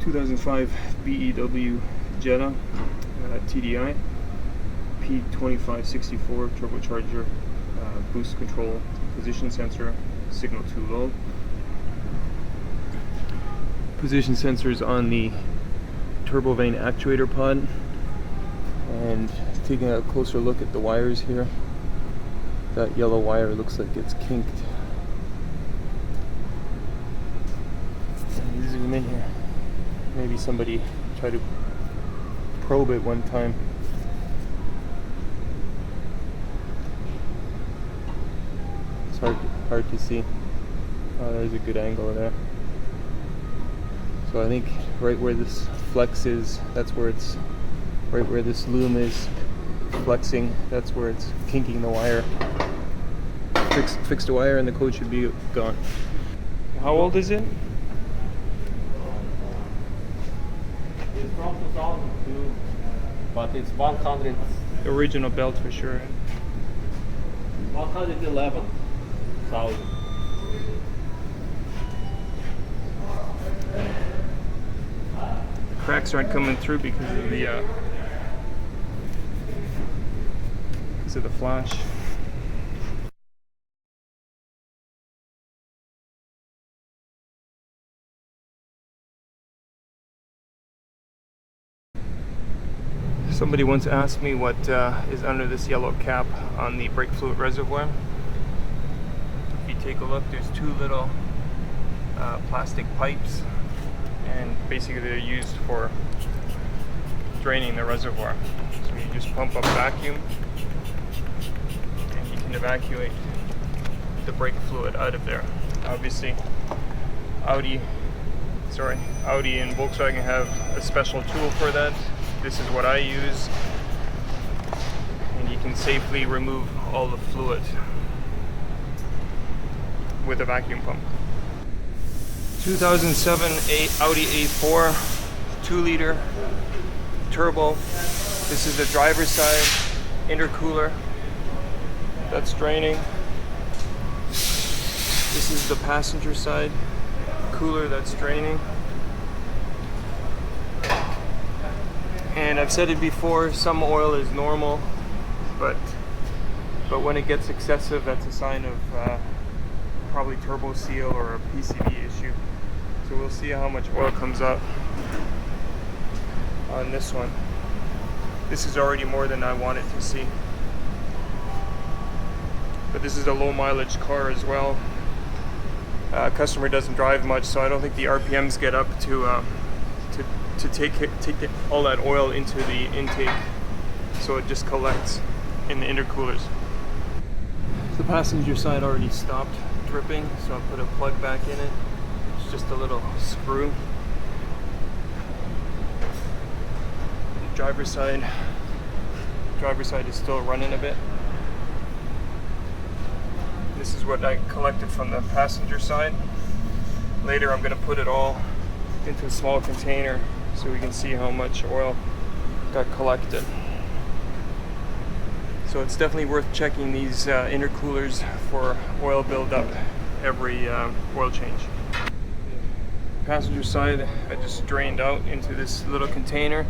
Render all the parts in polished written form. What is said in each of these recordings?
2005 BEW Jetta TDI P2564 turbocharger, boost control, position sensor, signal too low. Position sensors on the turbo vane actuator pod, and taking a closer look at the wires here. That yellow wire looks like it's kinked. And zoom in here. Maybe somebody tried to probe it one time. It's hard to see. Oh, there's a good angle there. So I think right where this flex is, that's where it's, right where this loom is flexing, that's where it's kinking the wire. Fix the wire and the code should be gone. How old is it? It's from 2002, but it's 100. The original belt for sure. 111,000. Cracks aren't coming through because of the flash. Somebody once asked me what is under this yellow cap on the brake fluid reservoir. If you take a look, there's two little plastic pipes, and basically they're used for draining the reservoir. So you just pump up vacuum and you can evacuate the brake fluid out of there. Obviously Audi and Volkswagen have a special tool for that. This is what I use, and you can safely remove all the fluid with a vacuum pump. 2007 Audi A4 2-liter turbo. This is the driver's side intercooler that's draining. This is the passenger side cooler that's draining. And I've said it before, some oil is normal, but when it gets excessive, that's a sign of probably turbo seal or a PCV issue. So we'll see how much oil comes out on this one. This is already more than I wanted to see. But this is a low mileage car as well. Customer doesn't drive much, so I don't think the RPMs get up to take all that oil into the intake, so it just collects in the intercoolers. The passenger side already stopped dripping, so I'll put a plug back in it. It's just a little screw. Driver's side is still running a bit. This is what I collected from the passenger side. Later I'm going to put it all into a small container so we can see how much oil got collected. So it's definitely worth checking these intercoolers for oil buildup every oil change. Passenger side, I just drained out into this little container.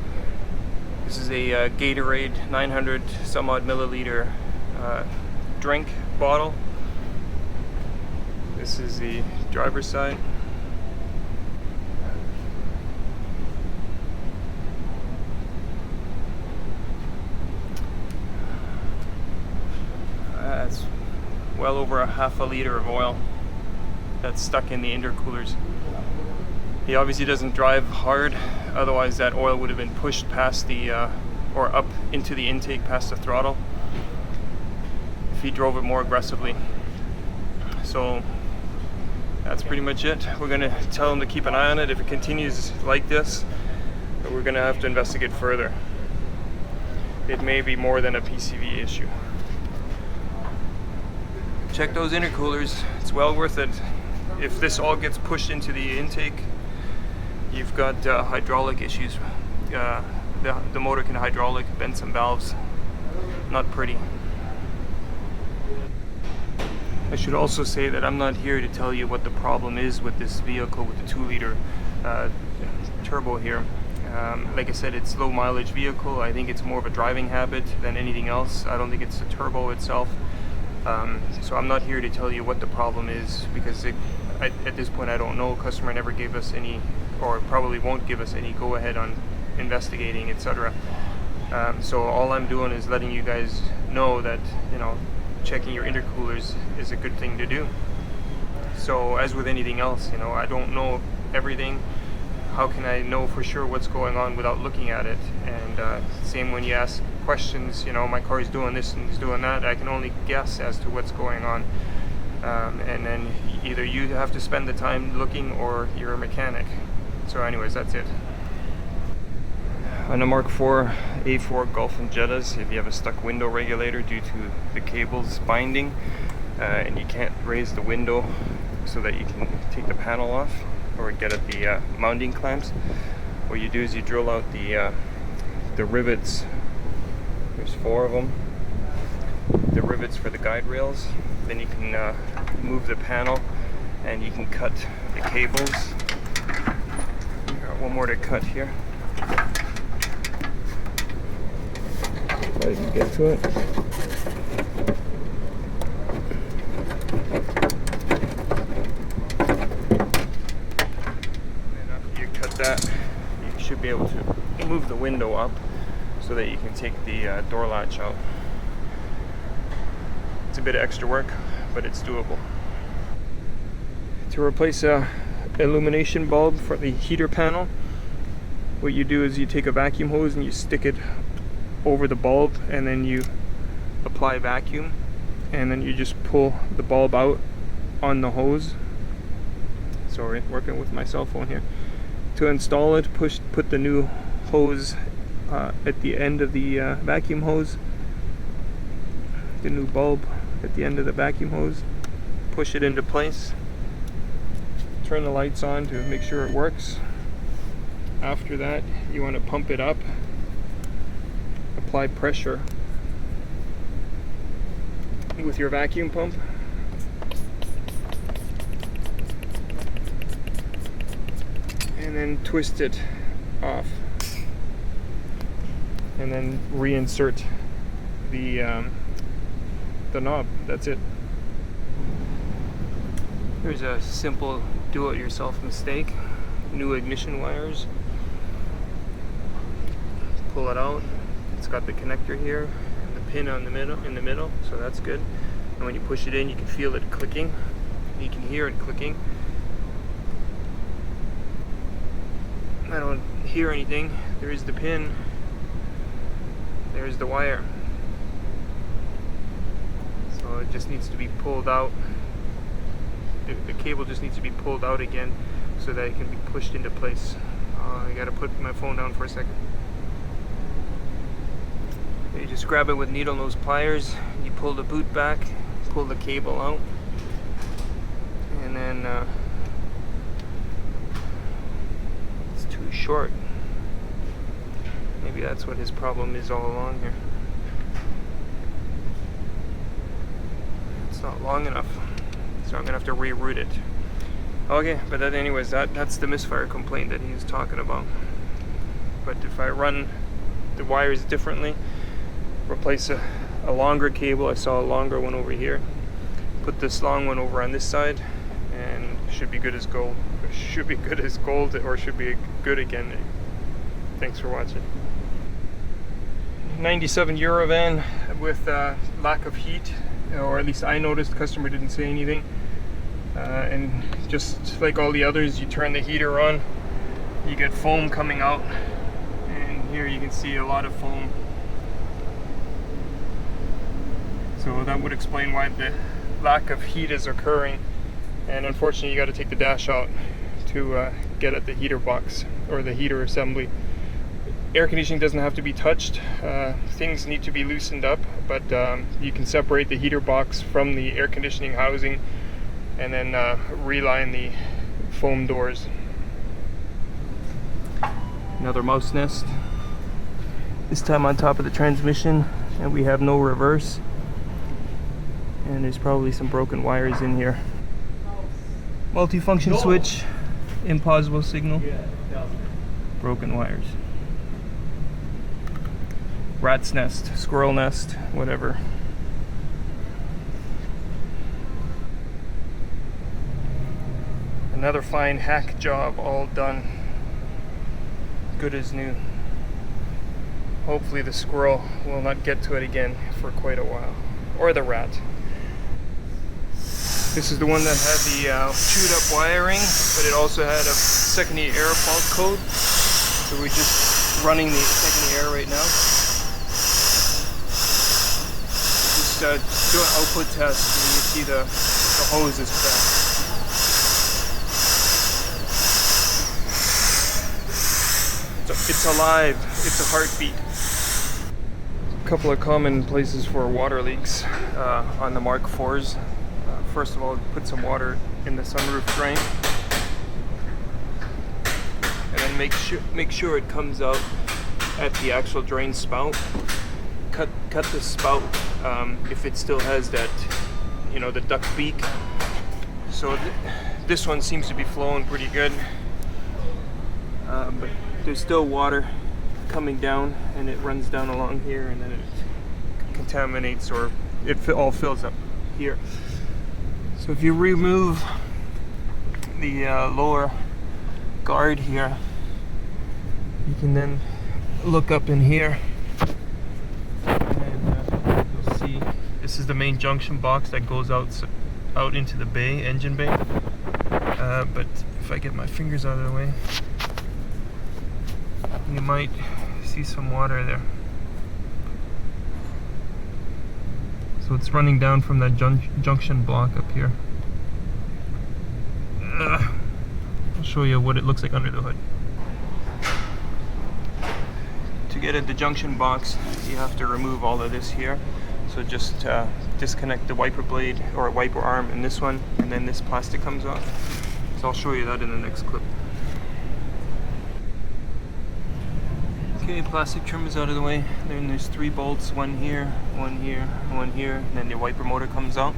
This is a Gatorade 900 some odd milliliter drink bottle. This is the driver's side. That's well over a half a liter of oil that's stuck in the intercoolers. He obviously doesn't drive hard, otherwise that oil would have been pushed past the or up into the intake past the throttle if he drove it more aggressively. So that's pretty much it. We're going to tell him to keep an eye on it. If it continues like this, we're going to have to investigate further. It may be more than a PCV issue. Check those intercoolers. It's well worth it. If this all gets pushed into the intake, you've got hydraulic issues. The motor can hydraulic bend some valves. Not pretty. I should also say that I'm not here to tell you what the problem is with this vehicle with the 2-liter turbo here. Like I said, it's low mileage vehicle. I think it's more of a driving habit than anything else. I don't think it's the turbo itself. So I'm not here to tell you what the problem is, because at this point I don't know. Customer never gave us any, or probably won't give us any go ahead on investigating, etc. So all I'm doing is letting you guys know that, you know, checking your intercoolers is a good thing to do. So as with anything else, you know, I don't know everything. How can I know for sure what's going on without looking at it? And same when you ask questions, you know, my car is doing this and it's doing that. I can only guess as to what's going on. And then either you have to spend the time looking or you're a mechanic. So anyways, that's it. On a Mark IV A4 Golf and Jettas, if you have a stuck window regulator due to the cables binding, and you can't raise the window so that you can take the panel off or get at the mounting clamps, what you do is you drill out the rivets. There's 4 of them. The rivets for the guide rails. Then you can move the panel and you can cut the cables. Got one more to cut here. So you can get to it. And after you cut that, you should be able to move the window up so that you can take the door latch out. It's a bit of extra work, but it's doable. To replace a illumination bulb for the heater panel, what you do is you take a vacuum hose and you stick it over the bulb, and then you apply vacuum, and then you just pull the bulb out on the hose. Sorry, working with my cell phone here. To install it, put the new hose at the end of the vacuum hose, the new bulb at the end of the vacuum hose, push it into place, turn the lights on to make sure it works. After that, you want to pump it up, apply pressure with your vacuum pump, and then twist it off, and then reinsert the knob. That's it. Here's a simple do-it-yourself mistake. New ignition wires. Pull it out. It's got the connector here and the pin in the middle, so that's good. And when you push it in, you can feel it clicking. You can hear it clicking. I don't hear anything. There is the pin. There's the wire. So it just needs to be pulled out. The cable just needs to be pulled out again so that it can be pushed into place. I gotta put my phone down for a second. You just grab it with needle nose pliers, you pull the boot back, pull the cable out, and then it's too short. Maybe that's what his problem is all along here. It's not long enough, so I'm gonna have to reroute it. Okay, but that anyways, that's the misfire complaint that he was talking about. But if I run the wires differently, replace a longer cable, I saw a longer one over here, put this long one over on this side, and should be good as gold. Should be good as gold, or should be good again. Thanks for watching. 97 Eurovan with lack of heat, or at least I noticed. The customer didn't say anything. And just like all the others, you turn the heater on, you get foam coming out, and here you can see a lot of foam. So that would explain why the lack of heat is occurring. And unfortunately, you got to take the dash out to get at the heater box or the heater assembly. Air conditioning doesn't have to be touched. Things need to be loosened up, but you can separate the heater box from the air conditioning housing and then reline the foam doors. Another mouse nest. This time on top of the transmission, and we have no reverse. And there's probably some broken wires in here. Multifunction switch, impossible signal. broken wires. Rat's nest, squirrel nest, whatever. Another fine hack job, all done. Good as new. Hopefully the squirrel will not get to it again for quite a while. Or the rat. This is the one that had the chewed up wiring, but it also had a secondary air fault code. So we're just running the secondary air right now. Just do an output test and you see the hose is cracked. It's alive, it's a heartbeat. A couple of common places for water leaks on the Mark IVs. First of all, put some water in the sunroof drain, and then make sure it comes out at the actual drain spout. Cut the spout if it still has that, you know, the duck beak. So this one seems to be flowing pretty good, but there's still water coming down, and it runs down along here, and then it contaminates, or it all fills up here. So if you remove the lower guard here, you can then look up in here, and you'll see this is the main junction box that goes out into the bay, engine bay. But if I get my fingers out of the way, you might see some water there. So it's running down from that junction block up here. I'll show you what it looks like under the hood. To get at the junction box, you have to remove all of this here. So just disconnect the wiper blade or wiper arm in this one, and then this plastic comes off. So I'll show you that in the next clip. Okay, plastic trim is out of the way. Then there's 3 bolts, one here, one here, one here, and then the wiper motor comes out.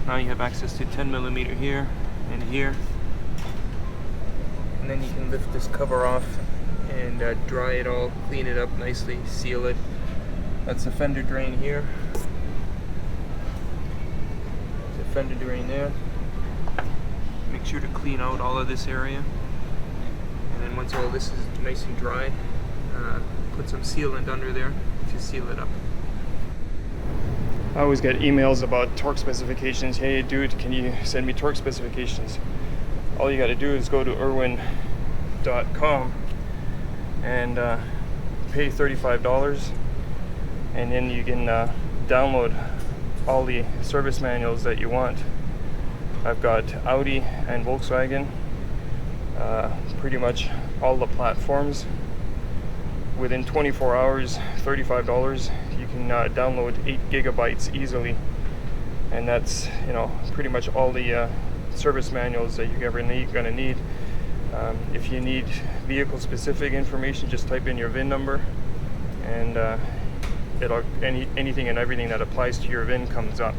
Now you have access to 10mm here and here. And then you can lift this cover off and dry it all, clean it up nicely, seal it. That's the fender drain here. The fender drain there. Make sure to clean out all of this area. And then once all this is nice and dry, put some sealant under there to seal it up. I always get emails about torque specifications. Hey dude, can you send me torque specifications? All you got to do is go to irwin.com and pay $35, and then you can download all the service manuals that you want. I've got Audi and Volkswagen, pretty much all the platforms. Within 24 hours, $35, you can download 8 gigabytes easily, and that's, you know, pretty much all the service manuals that you're gonna need. If you need vehicle-specific information, just type in your VIN number, and anything and everything that applies to your VIN comes up.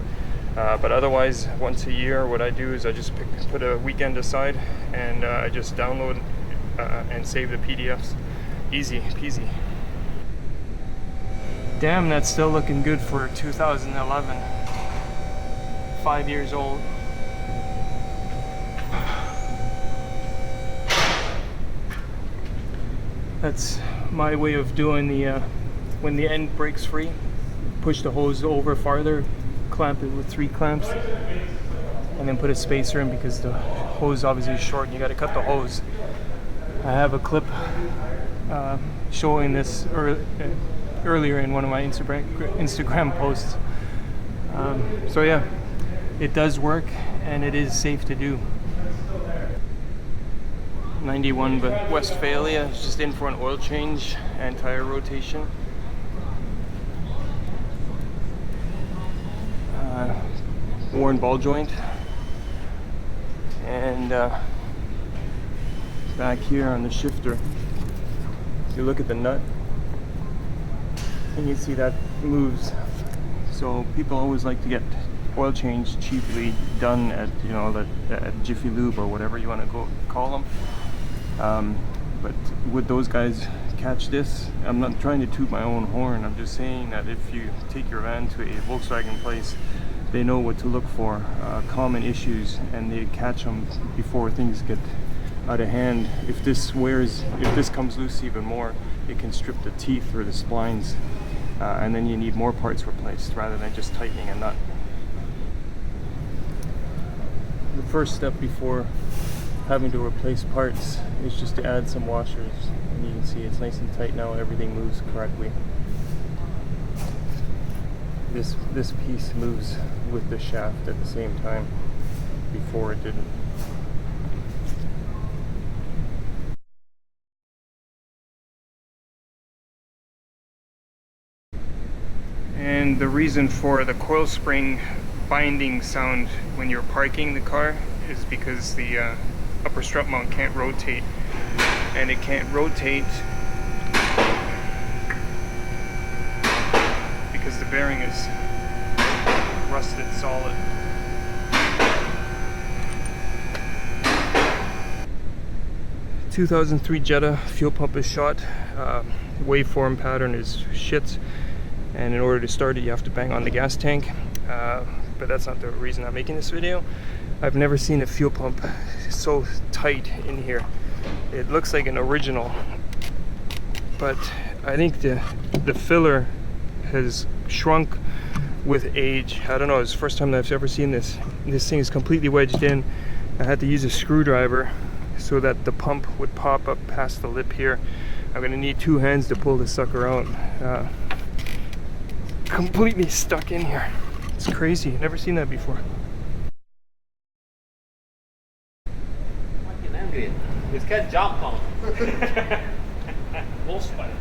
But otherwise, once a year, what I do is I just put a weekend aside, and I just download and save the PDFs. Easy peasy. Damn, that's still looking good for 2011. 5 years old. That's my way of doing the when the end breaks free, push the hose over farther, clamp it with 3 clamps, and then put a spacer in, because the hose obviously is short and you got to cut the hose. I have a clip showing this earlier in one of my Instagram posts. So yeah, it does work and it is safe to do. 91 but Westphalia is just in for an oil change and tire rotation. Worn ball joint, and back here on the shifter, you look at the nut and you see that moves. So people always like to get oil change cheaply done at, you know, at Jiffy Lube or whatever you want to go call them. But would those guys catch this? I'm not trying to toot my own horn. I'm just saying that if you take your van to a Volkswagen place, they know what to look for, common issues, and they catch them before things get out of hand. If this comes loose even more, it can strip the teeth or the splines, and then you need more parts replaced rather than just tightening a nut. The first step before having to replace parts is just to add some washers, and you can see it's nice and tight now. Everything moves correctly. This piece moves with the shaft at the same time. Before it didn't. And the reason for the coil spring binding sound when you're parking the car is because the upper strut mount can't rotate, and it can't rotate because the bearing is rusted solid. ...2003 Jetta, fuel pump is shot, waveform pattern is shit, and in order to start it you have to bang on the gas tank, but that's not the reason I'm making this video. I've never seen a fuel pump so tight in here. It looks like an original, but I think the filler has shrunk with age. I don't know, it's the first time that I've ever seen this. This thing is completely wedged in. I had to use a screwdriver so that the pump would pop up past the lip here. I'm gonna need 2 hands to pull this sucker out. Completely stuck in here. It's crazy, never seen that before. Fucking angry. This cat jumped on him. Wolf spider.